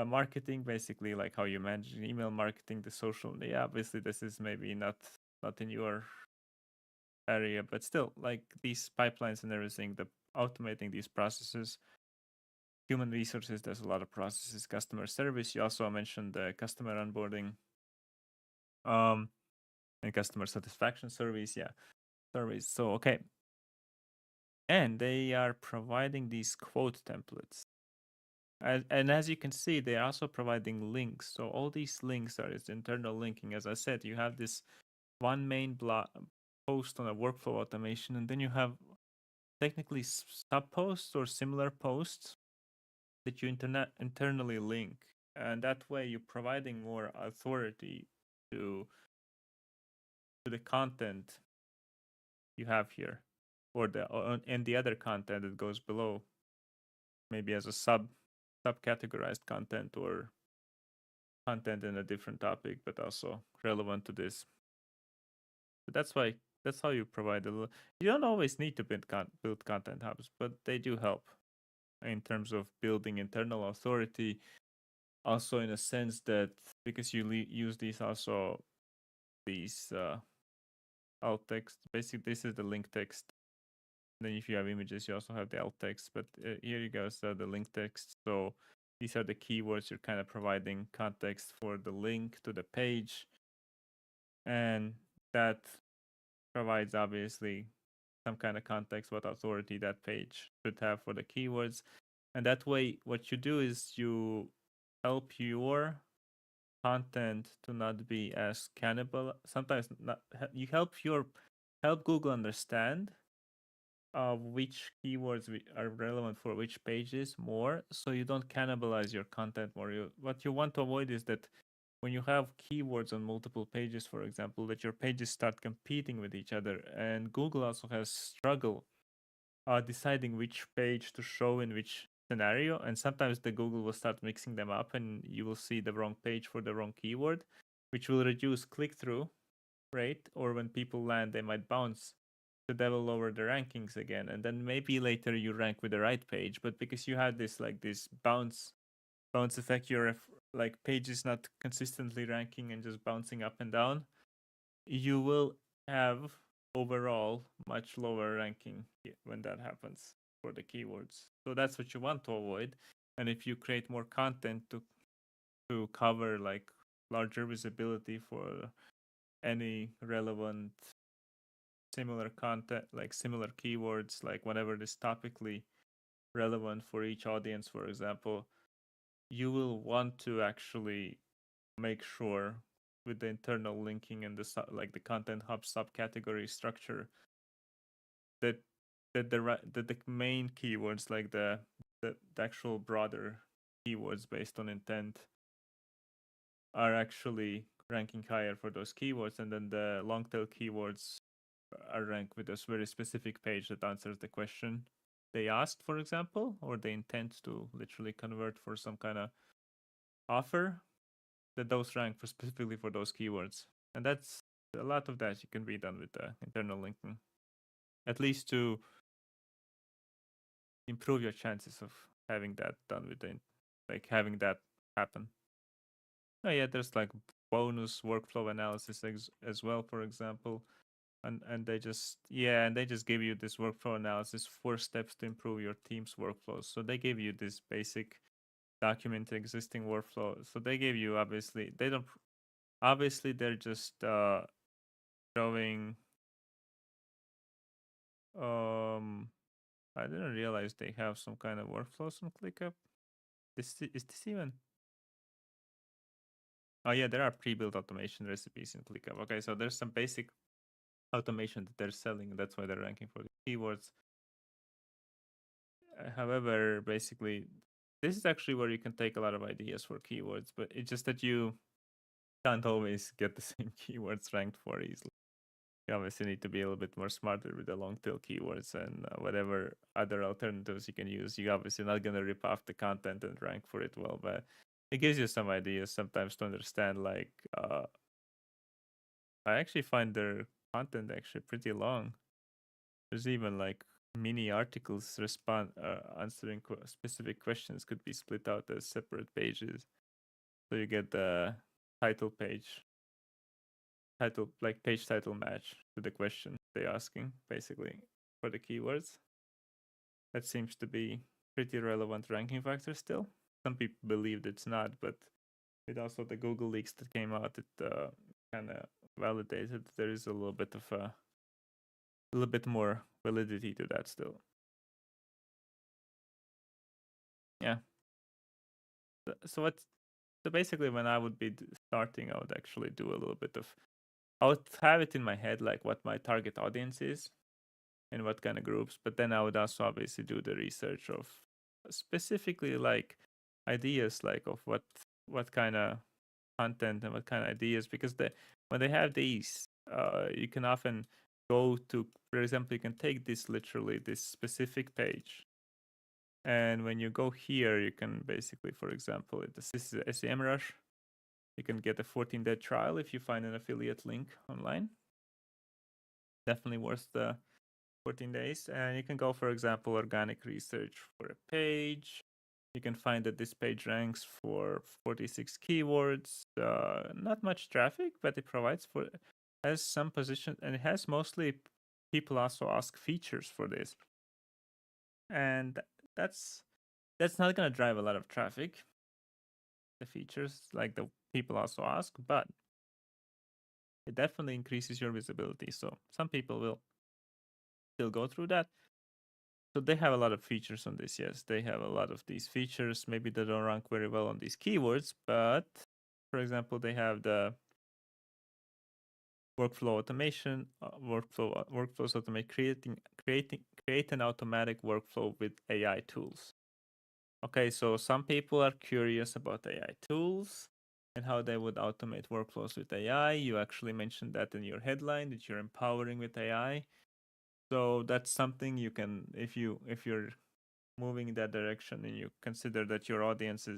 marketing, basically like how you manage email marketing, the social. Yeah, obviously this is maybe not in your area, but still like these pipelines and everything, the automating these processes. Human resources, there's a lot of processes. Customer service, you also mentioned the customer onboarding, um, and customer satisfaction surveys. Yeah, surveys. So okay, and they are providing these quote templates. And as you can see, they are also providing links. So all these links are its internal linking. As I said, you have this one main blog post on a workflow automation, and then you have technically sub posts or similar posts that you internally link. And that way you're providing more authority to the content you have here or and the other content that goes below, maybe as a subcategorized content or content in a different topic, but also relevant to this. So that's how you provide a little. You don't always need to build content hubs, but they do help in terms of building internal authority. Also, in a sense that because you use these alt text. Basically, this is the link text. Then if you have images, you also have the alt text. But here you go, so the link text. So these are the keywords you're kind of providing context for the link to the page. And that provides obviously some kind of context, what authority that page should have for the keywords. And that way, what you do is you help your content to not be as cannibal. Sometimes not, you help Google understand which keywords are relevant for which pages more, so you don't cannibalize your content more. What you want to avoid is that when you have keywords on multiple pages, for example, that your pages start competing with each other. And Google also has struggle deciding which page to show in which scenario. And sometimes the Google will start mixing them up and you will see the wrong page for the wrong keyword, which will reduce click-through rate. Or when people land, they might bounce. So that will lower the rankings again. And then maybe later you rank with the right page. But because you had this bounce effect, your like page is not consistently ranking and just bouncing up and down, you will have overall much lower ranking when that happens for the keywords. So that's what you want to avoid. And if you create more content to cover like larger visibility for any relevant similar content, like similar keywords, like whatever is topically relevant for each audience, for example, you will want to actually make sure with the internal linking and the content hub subcategory structure that that the main keywords, like the actual broader keywords based on intent, are actually ranking higher for those keywords, and then the long tail keywords are ranked with this very specific page that answers the question they asked, for example, or they intend to literally convert for some kind of offer, that those rank for specifically for those keywords. And that's a lot of that you can be done with the internal linking, at least to improve your chances of having that done with the, like having that happen. Oh yeah, there's like bonus workflow analysis as well, for example. And they just give you this workflow analysis, 4 steps to improve your team's workflows. So they give you this basic document existing workflow. So they give you, obviously they're just showing I didn't realize they have some kind of workflows on ClickUp. Is this even? Oh yeah, there are pre-built automation recipes in ClickUp. Okay, so there's some basic automation that they're selling. That's why they're ranking for the keywords. However, basically, this is actually where you can take a lot of ideas for keywords, but it's just that you can't always get the same keywords ranked for easily. You obviously need to be a little bit more smarter with the long tail keywords and whatever other alternatives you can use. You're obviously not going to rip off the content and rank for it well, but it gives you some ideas sometimes to understand. Like, I actually find their content actually pretty long. There's even like mini articles answering specific questions could be split out as separate pages. So you get the title page, page title match to the question they're asking, basically, for the keywords. That seems to be pretty relevant ranking factor still. Some people believed it's not, but with also the Google leaks that came out, it kind of validated there is a little bit more validity to that still. Yeah. So basically, when I would be starting, I would actually do a little bit of, I would have it in my head like what my target audience is and what kind of groups, but then I would also obviously do the research of specifically like ideas, like of what kind of content and what kind of ideas, because when they have these, you can often go to, for example, you can take this specific page, and when you go here, you can basically, for example, this is SEMrush. You can get a 14-day trial if you find an affiliate link online. Definitely worth the 14 days. And you can go, for example, organic research for a page. You can find that this page ranks for 46 keywords. Not much traffic, but it has some position, and it has mostly people also ask features for this. And that's not going to drive a lot of traffic, the features, like the people also ask, but it definitely increases your visibility. So some people will still go through that. So they have a lot of features on this. Yes, they have a lot of these features. Maybe they don't rank very well on these keywords, but for example, they have the workflow automation, workflows automate create an automatic workflow with AI tools. Okay, so some people are curious about AI tools and how they would automate workflows with AI. You actually mentioned that in your headline, that you're empowering with AI. So that's something you can, if you're moving in that direction and you consider that your audience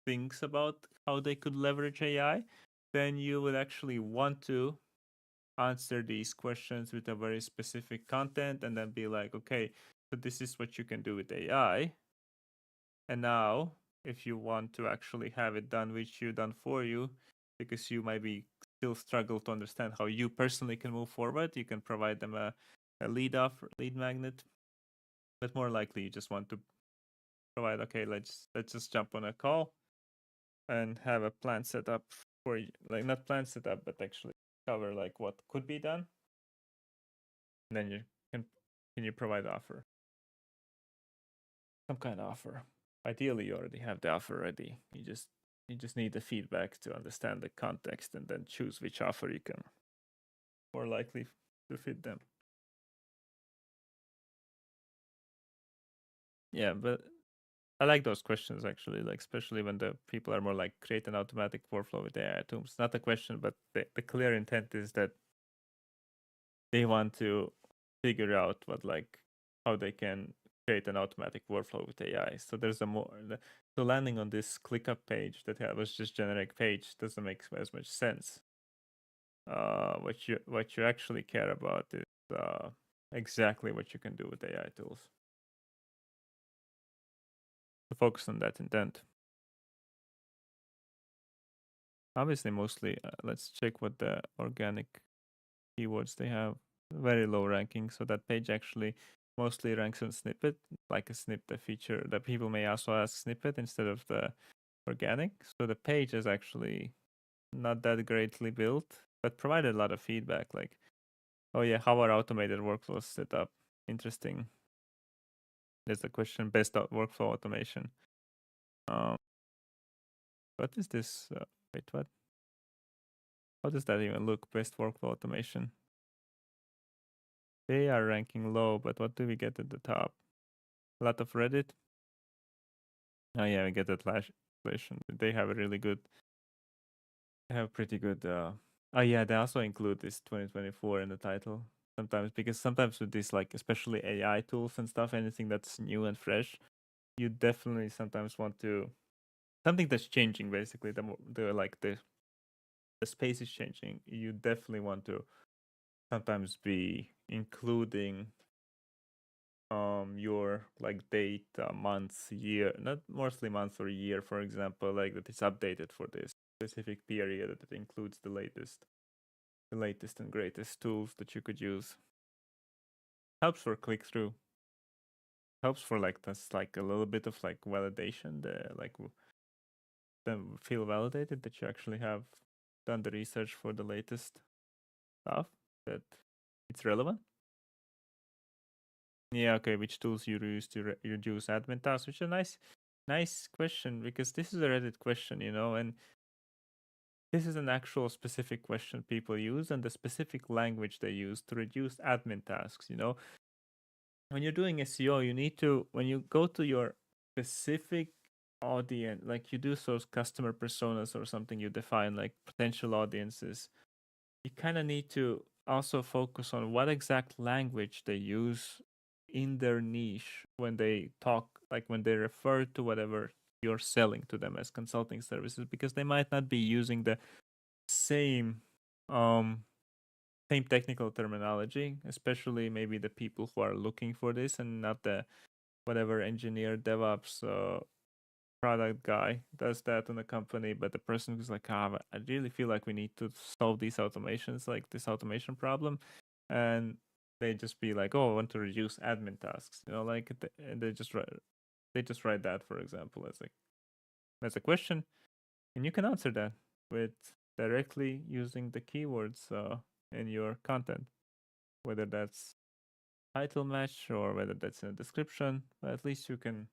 thinks about how they could leverage AI, then you would actually want to answer these questions with a very specific content and then be like, okay, so this is what you can do with AI. And now, if you want to actually have it done with you, done for you, because you might be still struggle to understand how you personally can move forward, you can provide them a lead magnet. But more likely, you just want to provide, okay, let's just jump on a call and have a plan set up for you, like not plan set up, but actually cover like what could be done. And then you can you provide offer, some kind of offer. Ideally, you already have the offer ready. You just need the feedback to understand the context and then choose which offer you can more likely to fit them. Yeah, but I like those questions actually, like especially when the people are more like create an automatic workflow with AI tools. Not a question, but the clear intent is that they want to figure out what like how they can create an automatic workflow with AI. So there's a more so landing on this ClickUp page that was just generic page doesn't make as much sense. What you actually care about is exactly what you can do with AI tools. So focus on that intent. Obviously, mostly, let's check what the organic keywords they have. Very low ranking, so that page actually mostly ranks on snippet, like a snippet feature that people may also ask snippet instead of the organic. So the page is actually not that greatly built, but provided a lot of feedback. Like, oh yeah, how are automated workflows set up? Interesting. There's the question: best workflow automation. Um, what is this? Wait, what? How does that even look? Best workflow automation. They are ranking low, but what do we get at the top? A lot of Reddit. Oh yeah, we get that version. They have a really good. They have pretty good. Oh yeah, they also include this 2024 in the title sometimes because sometimes with this like especially AI tools and stuff, anything that's new and fresh, you definitely sometimes want to something that's changing basically. The space is changing. You definitely want to sometimes be including your like date, months, year, not mostly month or year, for example, like that is updated for this specific period that it includes the latest and greatest tools that you could use. Helps for click through. Helps for like this like a little bit of like validation, the like them feel validated that you actually have done the research for the latest stuff that it's relevant. Yeah, okay. Which tools you use to reduce admin tasks? Which is a nice question because this is a Reddit question, and this is an actual specific question people use and the specific language they use to reduce admin tasks. When you're doing SEO, you need to when you go to your specific audience, like you do those customer personas or something, you define like potential audiences. You kind of need to also focus on what exact language they use in their niche when they talk, like when they refer to whatever you're selling to them as consulting services, because they might not be using the same um same technical terminology, especially maybe the people who are looking for this and not the whatever engineer devops product guy does that in a company, but the person who's like, I really feel like we need to solve these automations, like this automation problem, and they just be like, oh, I want to reduce admin tasks, like and they just write that, for example, as a question, and you can answer that with directly using the keywords in your content, whether that's title match or whether that's in a description, but at least you can,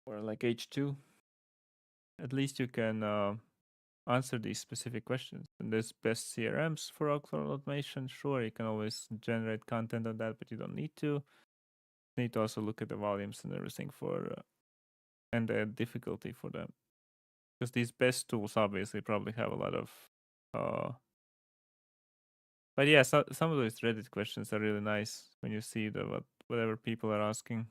or like H2, at least you can answer these specific questions. And there's best CRMs for workflow automation. Sure, you can always generate content on that, but you don't need to. You need to also look at the volumes and everything and the difficulty for them. Because these best tools obviously probably have a lot of. But yeah, some of those Reddit questions are really nice when you see whatever people are asking.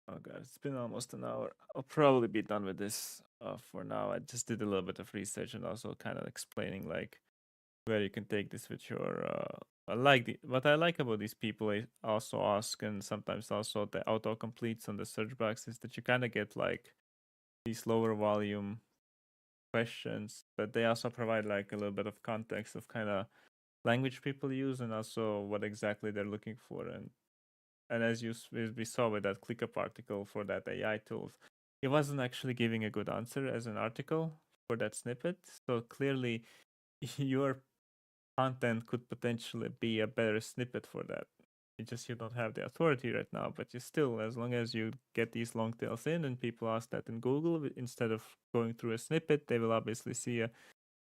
Oh god, it's been almost an hour. I'll probably be done with this for now. I just did a little bit of research and also kind of explaining like where you can take this with your. What I like about these people I also ask and sometimes also the auto completes on the search box is that you kind of get like these lower volume questions, but they also provide like a little bit of context of kind of language people use and also what exactly they're looking for. And as we saw with that ClickUp article for that AI tools, it wasn't actually giving a good answer as an article for that snippet. So clearly, your content could potentially be a better snippet for that. You don't have the authority right now, but you still, as long as you get these long tails in and people ask that in Google instead of going through a snippet, they will obviously see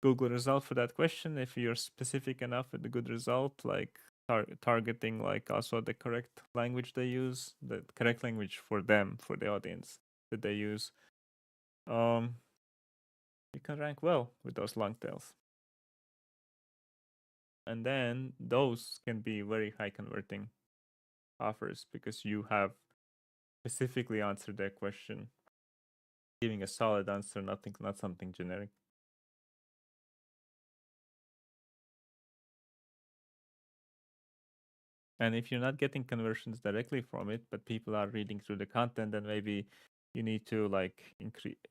Google result for that question. If you're specific enough with the good result, like targeting like also the correct language they use, the correct language for them, for the audience that they use, you can rank well with those long tails. And then those can be very high converting offers because you have specifically answered their question, giving a solid answer, not something generic. And if you're not getting conversions directly from it, but people are reading through the content, then maybe you need to like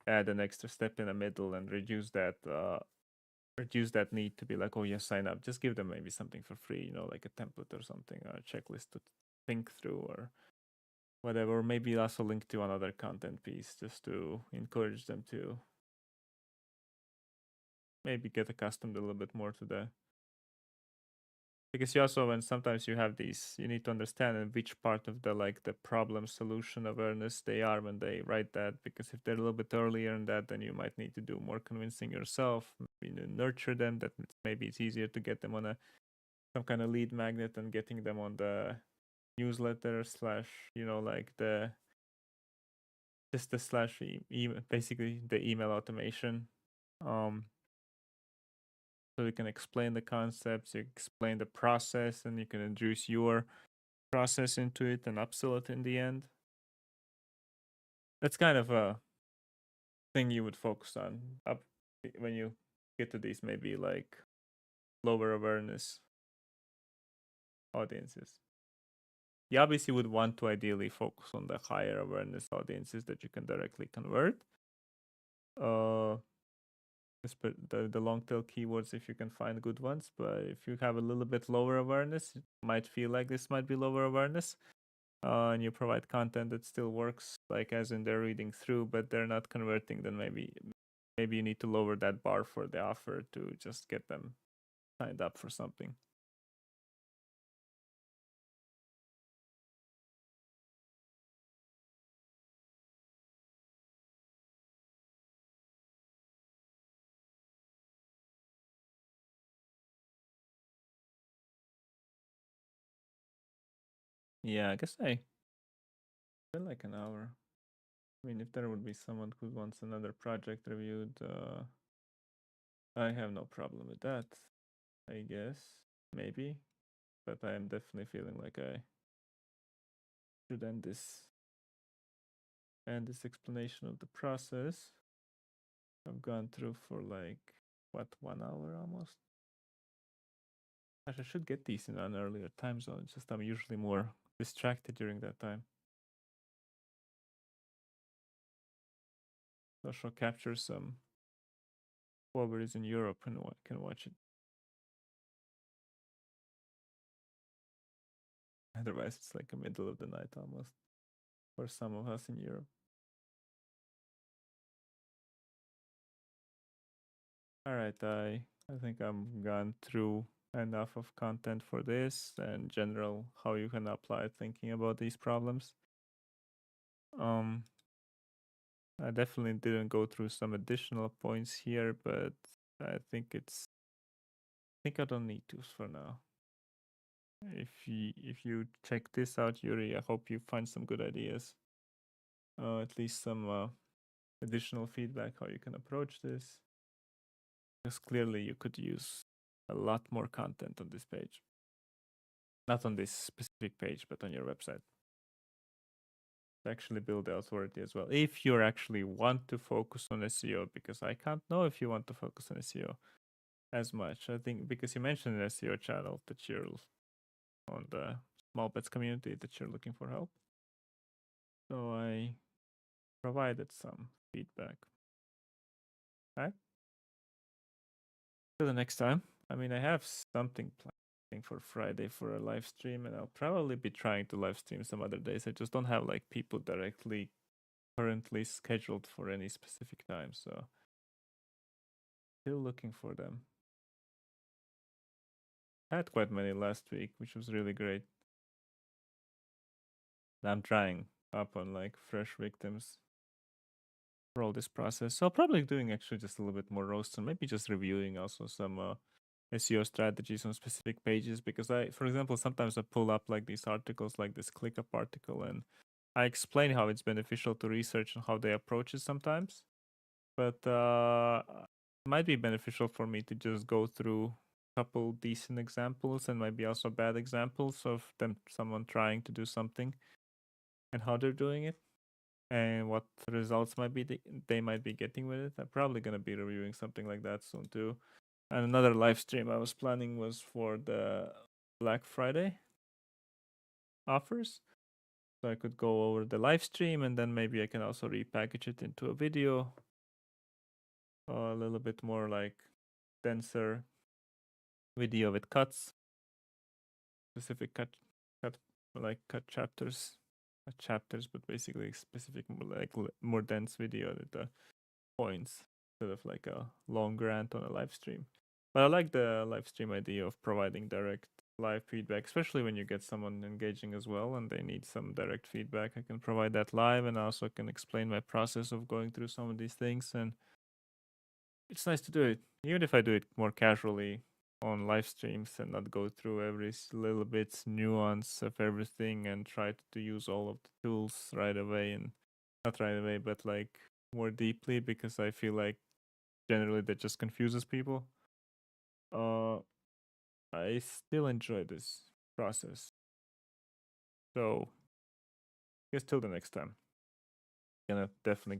add an extra step in the middle and reduce that need to be like, oh yes, sign up. Just give them maybe something for free, you know, like a template or something, or a checklist to think through or whatever. Or maybe also link to another content piece just to encourage them to maybe get accustomed a little bit more to the, because you also, when sometimes you have these, you need to understand in which part of the like the problem solution awareness they are when they write that, because if they're a little bit earlier in that, then you might need to do more convincing yourself, maybe nurture them, that maybe it's easier to get them on a some kind of lead magnet and getting them on the newsletter slash, you know, like the just the slash email, basically the email automation. So you can explain the concepts, you explain the process, and you can introduce your process into it and upsell it in the end. That's kind of a thing you would focus on up when you get to these maybe like lower awareness audiences. You obviously would want to ideally focus on the higher awareness audiences that you can directly convert. The long tail keywords if you can find good ones, but if you have a little bit lower awareness, it might feel like this might be lower awareness. And you provide content that still works, like as in they're reading through, but they're not converting, then maybe you need to lower that bar for the offer to just get them signed up for something. Yeah, I guess I feel like an hour. I mean, if there would be someone who wants another project reviewed, I have no problem with that. I guess maybe, but I am definitely feeling like I should end this explanation of the process. I've gone through for like what, 1 hour almost. Gosh, I should get these in an earlier time zone. It's just I'm usually more distracted during that time. So I shall capture some whoever is in Europe and can watch it. Otherwise, it's like the middle of the night almost for some of us in Europe. All right, I think I'm gone through enough of content for this and general how you can apply thinking about these problems. I definitely didn't go through some additional points here, but I think I don't need to for now. If you check this out, Yuri, I hope you find some good ideas. At least some additional feedback how you can approach this. Because clearly you could use a lot more content on this page. Not on this specific page, but on your website. To actually build the authority as well. If you actually want to focus on SEO, because I can't know if you want to focus on SEO as much. I think because you mentioned an SEO channel that you're on the small bets community that you're looking for help. So I provided some feedback. All right. Till the next time. I mean, I have something planned for Friday for a live stream, and I'll probably be trying to live stream some other days. I just don't have like people directly currently scheduled for any specific time, so still looking for them. I had quite many last week, which was really great. I'm trying up on like fresh victims all this process. So probably doing actually just a little bit more roasts and maybe just reviewing also some SEO strategies on specific pages, because for example, sometimes I pull up like these articles, like this ClickUp article, and I explain how it's beneficial to research and how they approach it sometimes. But it might be beneficial for me to just go through a couple decent examples and maybe also bad examples of someone trying to do something and how they're doing it and what results might be they might be getting with it. I'm probably gonna be reviewing something like that soon too. And another live stream I was planning was for the Black Friday offers. So I could go over the live stream and then maybe I can also repackage it into a video, a little bit more like denser video with cuts, specific cut like cut chapters, not chapters, but basically specific like more dense video with the points instead of like a long rant on a live stream. But I like the live stream idea of providing direct live feedback, especially when you get someone engaging as well and they need some direct feedback. I can provide that live and I also can explain my process of going through some of these things. And it's nice to do it, even if I do it more casually on live streams and not go through every little bit nuance of everything and try to use all of the tools right away, and not right away, but like more deeply, because I feel like generally that just confuses people. I still enjoy this process. So, I guess till the next time. Gonna definitely